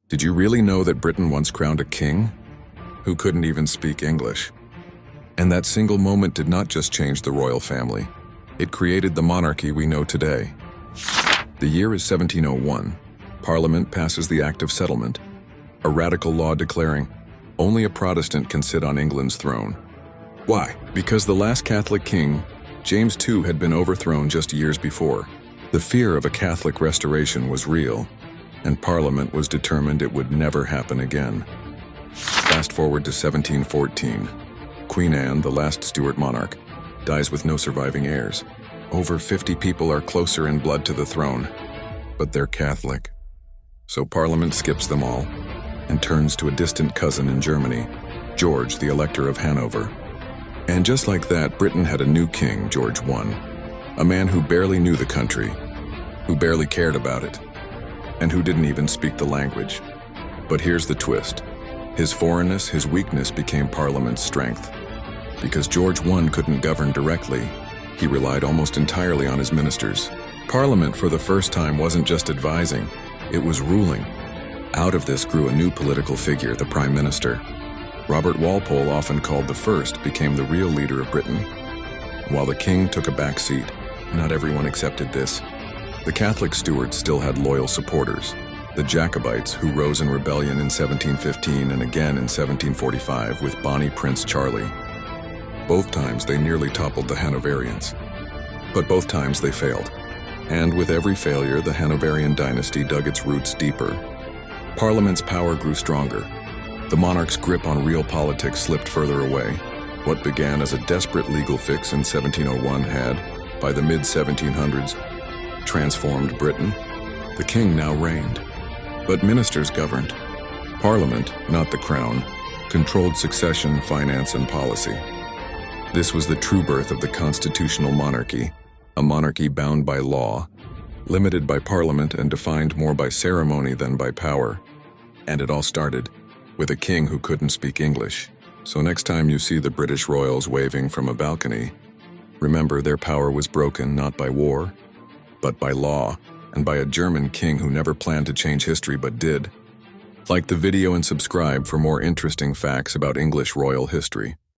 Did you really know that Britain once crowned a king who couldn't even speak English? And that single moment did not just change the royal family. It created the monarchy we know today. The year is 1701. Parliament passes the Act of Settlement, a radical law declaring only a Protestant can sit on England's throne. Why? Because the last Catholic king, James II, had been overthrown just years before. The fear of a Catholic restoration was real, and Parliament was determined it would never happen again. Fast forward to 1714. Queen Anne, the last Stuart monarch, dies with no surviving heirs. Over 50 people are closer in blood to the throne, but they're Catholic. So Parliament skips them all and turns to a distant cousin in Germany, George, the Elector of Hanover. And just like that, Britain had a new king, George I, a man who barely knew the country, who barely cared about it, and who didn't even speak the language. But here's the twist. His foreignness, his weakness became Parliament's strength. Because George I couldn't govern directly, he relied almost entirely on his ministers. Parliament, for the first time, wasn't just advising, it was ruling. Out of this grew a new political figure, the Prime Minister. Robert Walpole, often called the First, became the real leader of Britain. While the king took a back seat, not everyone accepted this. The Catholic Stuarts still had loyal supporters, the Jacobites, who rose in rebellion in 1715 and again in 1745 with Bonnie Prince Charlie. Both times they nearly toppled the Hanoverians. But both times they failed. And with every failure, the Hanoverian dynasty dug its roots deeper. Parliament's power grew stronger. The monarch's grip on real politics slipped further away. What began as a desperate legal fix in 1701 had, by the mid-1700s, transformed Britain. The king now reigned. But ministers governed. Parliament, not the crown, controlled succession, finance, and policy. This was the true birth of the constitutional monarchy, a monarchy bound by law, limited by Parliament, and defined more by ceremony than by power. And it all started with a king who couldn't speak English. So next time you see the British royals waving from a balcony, remember their power was broken not by war, but by law, and by a German king who never planned to change history but did. Like the video and subscribe for more interesting facts about English royal history.